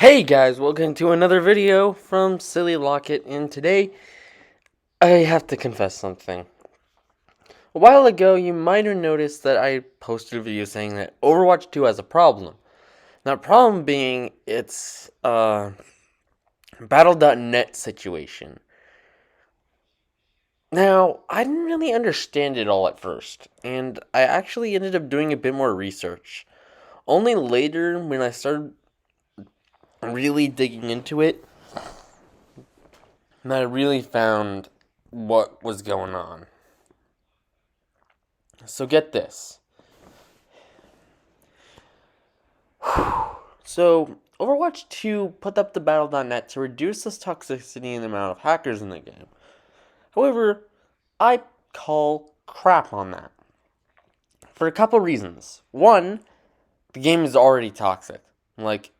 Hey guys, welcome to another video from Silly Locket, and today I have to confess something. A while ago, you might have noticed that I posted a video saying that Overwatch 2 has a problem. Now, problem being, it's a Battle.net situation. Now, I didn't really understand it all at first, and I actually ended up doing a bit more research. Only later, when I started really digging into it, and I really found what was going on. So get this. So, Overwatch 2 put up the Battle.net to reduce the toxicity and the amount of hackers in the game. However, I call crap on that. For a couple reasons. One, the game is already toxic.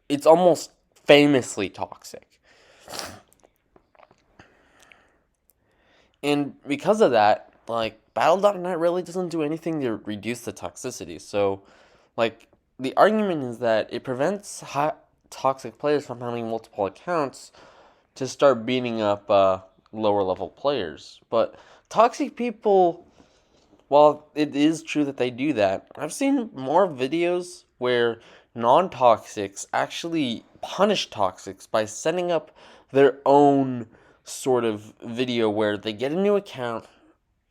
It's almost famously toxic. And because of that, Battle.net really doesn't do anything to reduce the toxicity. So, the argument is that it prevents toxic players from having multiple accounts to start beating up lower level players. But toxic people, while it is true that they do that, I've seen more videos where non-toxics actually punish toxics by setting up their own sort of video where they get a new account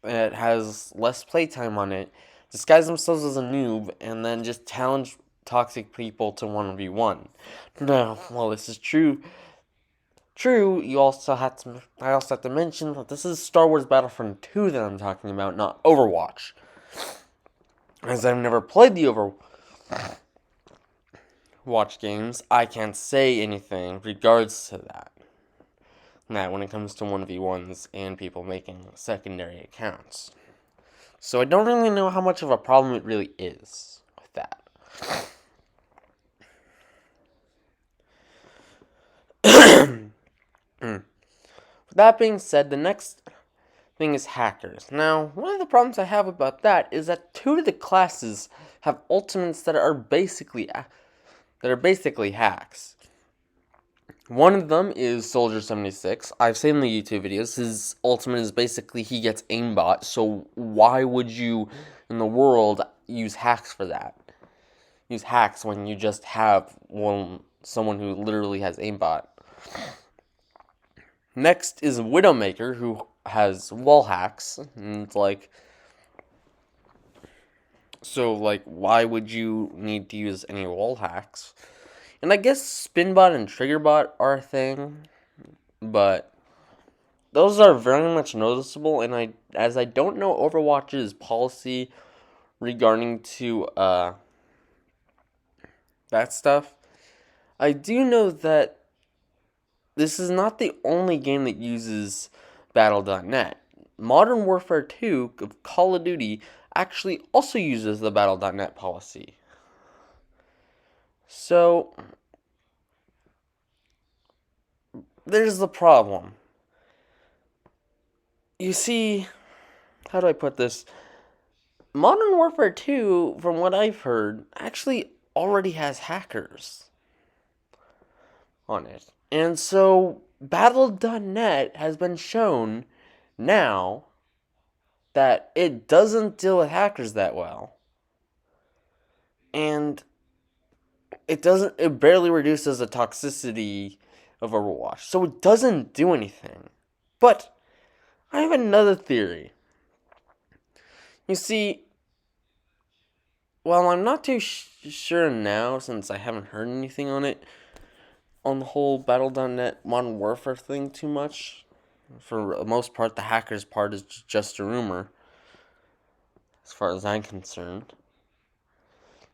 that has less playtime on it, disguise themselves as a noob, and then just challenge toxic people to 1v1. Now, while this is true, I also have to mention that this is Star Wars Battlefront 2 that I'm talking about, not Overwatch. As I've never played the Overwatch games, I can't say anything regards to that. Now, when it comes to 1v1s and people making secondary accounts. So I don't really know how much of a problem it really is with that. With that being said, the next thing is hackers. Now, one of the problems I have about that is that two of the classes have ultimates that are basically hacks. One of them is Soldier 76. I've seen the YouTube videos. His ultimate is basically he gets aimbot, so why would you in the world use hacks for that? Use hacks when you just have someone who literally has aimbot. Next is Widowmaker, who has wall hacks, and why would you need to use any wall hacks? And I guess Spinbot and Triggerbot are a thing, but those are very much noticeable, and as I don't know Overwatch's policy regarding to that stuff, I do know that this is not the only game that uses Battle.net. Modern Warfare 2 of Call of Duty actually also uses the Battle.net policy. So, there's the problem. You see, how do I put this? Modern Warfare 2, from what I've heard, actually already has hackers on it. And so, Battle.net has been shown now that it doesn't deal with hackers that well. And it barely reduces the toxicity of Overwatch. So it doesn't do anything. But I have another theory. You see, while I'm not too sure now, since I haven't heard anything on it, on the whole Battle.net Modern Warfare thing too much, for the most part, the hackers part is just a rumor, as far as I'm concerned.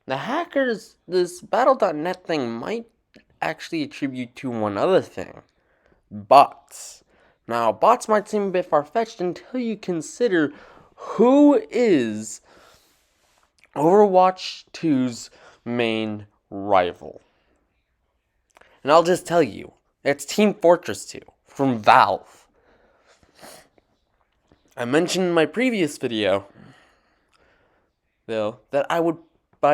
The hackers, this Battle.net thing might actually attribute to one other thing. Bots. Now, bots might seem a bit far-fetched until you consider who is Overwatch 2's main rival. And I'll just tell you, it's Team Fortress 2 from Valve. I mentioned in my previous video, though, that I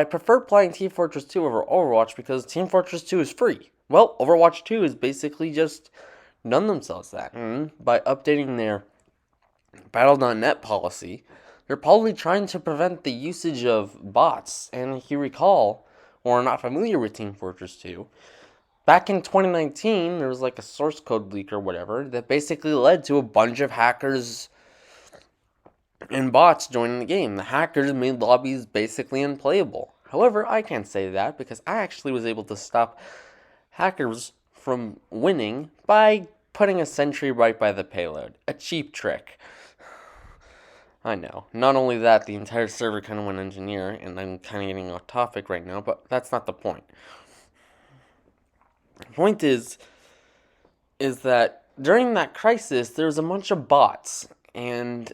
prefer playing Team Fortress 2 over Overwatch because Team Fortress 2 is free. Well, Overwatch 2 is basically just done themselves that. And by updating their Battle.net policy, they're probably trying to prevent the usage of bots. And if you recall, or are not familiar with Team Fortress 2, back in 2019, there was like a source code leak or whatever that basically led to a bunch of hackers and bots joining the game. The hackers made lobbies basically unplayable. However, I can't say that because I actually was able to stop hackers from winning by putting a sentry right by the payload. A cheap trick. I know. Not only that, the entire server kind of went engineer, and I'm kind of getting off topic right now, but that's not the point. The point is that during that crisis, there was a bunch of bots, and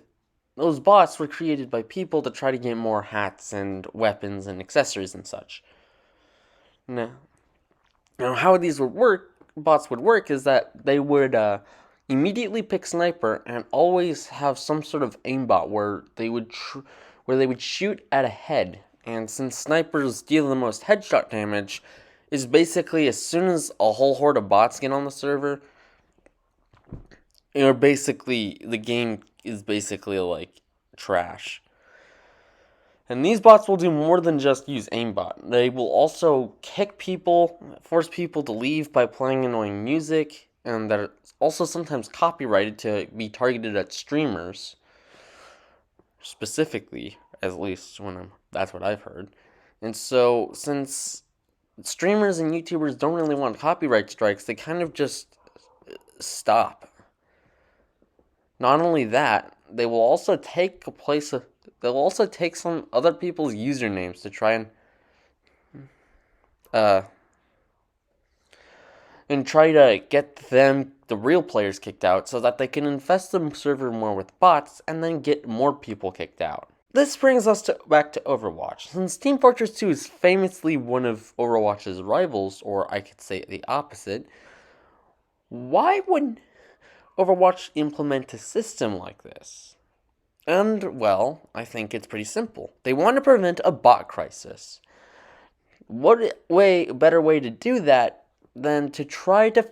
those bots were created by people to try to get more hats and weapons and accessories and such. Now, how these bots would work, is that they would immediately pick sniper and always have some sort of aimbot where they would shoot at a head. And since snipers deal the most headshot damage, is basically as soon as a whole horde of bots get on the server, basically the game is basically like trash. And these bots will do more than just use aimbot. They will also kick people, force people to leave by playing annoying music, and that it's also sometimes copyrighted to be targeted at streamers, specifically, at least that's what I've heard. And so, since streamers and YouTubers don't really want copyright strikes, they kind of just stop. Not only that, they will also take some other people's usernames to try uh and try to get the real players kicked out so that they can infest the server more with bots and then get more people kicked out. This brings us back to Overwatch. Since Team Fortress 2 is famously one of Overwatch's rivals, or I could say the opposite, why would Overwatch implement a system like this? And, well, I think it's pretty simple. They want to prevent a bot crisis. Better way to do that than to try to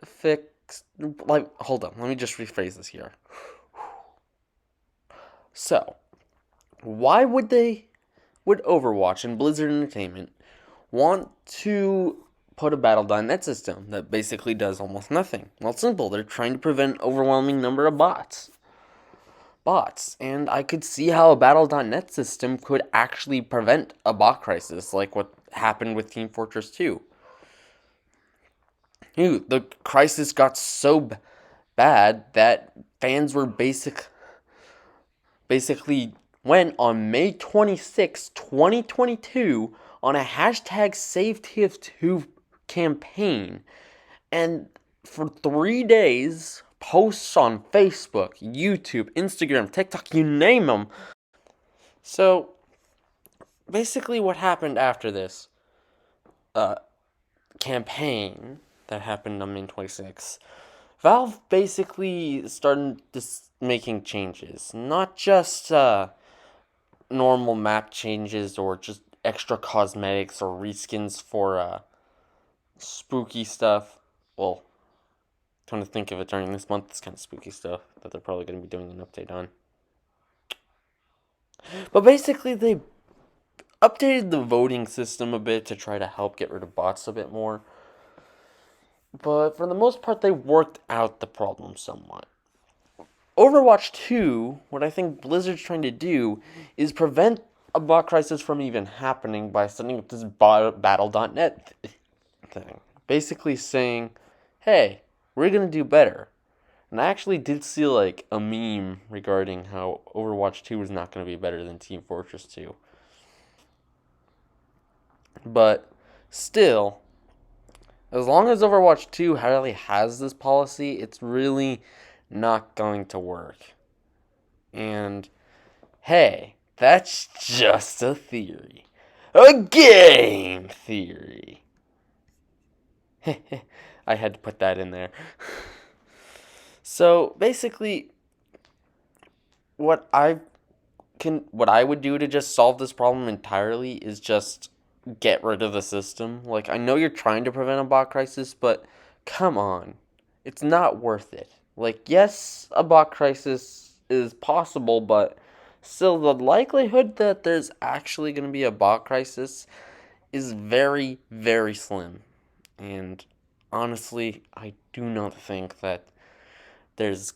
fix, hold on, let me just rephrase this here. So, why would Overwatch and Blizzard Entertainment want to put a Battle.net system that basically does almost nothing? Well, it's simple. They're trying to prevent an overwhelming number of bots. And I could see how a Battle.net system could actually prevent a bot crisis like what happened with Team Fortress 2. The crisis got so bad that fans were basically went on May 26, 2022 on a hashtag SaveTF2 campaign, and for 3 days, posts on Facebook, YouTube, Instagram, TikTok, you name them. So, basically what happened after this campaign that happened on May 26, Valve basically started making changes. Not just normal map changes or just extra cosmetics or reskins for spooky stuff. Well, come to think of it, during this month, it's kind of spooky stuff that they're probably going to be doing an update on. But basically, they updated the voting system a bit to try to help get rid of bots a bit more. But for the most part, they worked out the problem somewhat. Overwatch 2, what I think Blizzard's trying to do is prevent a bot crisis from even happening by setting up this Battle.net thing. Basically saying, hey, we're going to do better. And I actually did see like a meme regarding how Overwatch 2 is not going to be better than Team Fortress 2. But still, as long as Overwatch 2 really has this policy, it's really not going to work. And hey, that's just a theory. A game theory. I had to put that in there. So basically, what I would do to just solve this problem entirely is just get rid of the system. Like, I know you're trying to prevent a bot crisis, but come on. It's not worth it. Like, yes, a bot crisis is possible, but still, the likelihood that there's actually going to be a bot crisis is very, very slim. And honestly, I do not think that there's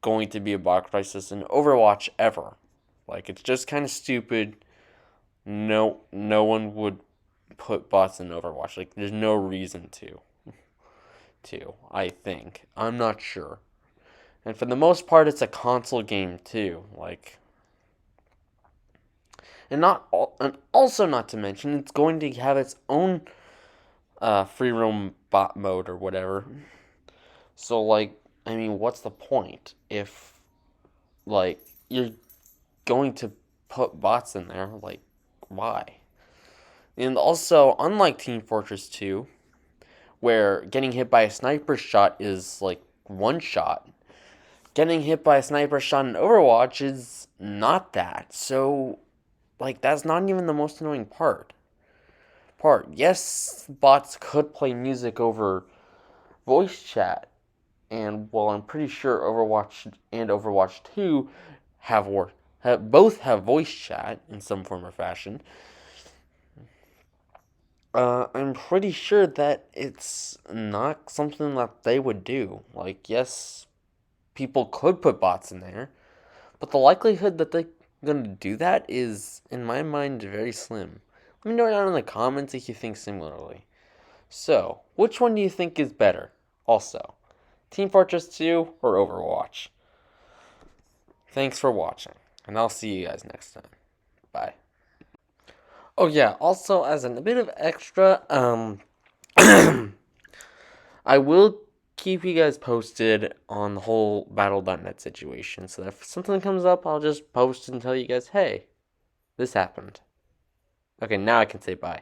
going to be a bot crisis in Overwatch ever. Like, it's just kind of stupid. No one would put bots in Overwatch. Like, there's no reason to, I think. I'm not sure. And for the most part, it's a console game too. Like, and also not to mention, it's going to have its own free roam bot mode or whatever. So like, I mean, what's the point if like you're going to put bots in there? Like, why? And also, unlike Team Fortress 2, where getting hit by a sniper shot is like one shot, getting hit by a sniper shot in Overwatch is not that. So, like, that's not even the most annoying part. Yes, bots could play music over voice chat, and well, I'm pretty sure Overwatch and Overwatch 2 have war both have voice chat in some form or fashion. I'm pretty sure that it's not something that they would do. Like, yes, people could put bots in there, but the likelihood that they're gonna do that is, in my mind, very slim. Let me know down in the comments if you think similarly. So, which one do you think is better? Also, Team Fortress 2 or Overwatch? Thanks for watching, and I'll see you guys next time. Bye. Oh yeah, also as a bit of extra, I will keep you guys posted on the whole Battle.net situation. So if something comes up, I'll just post and tell you guys, hey, this happened. Okay, now I can say bye.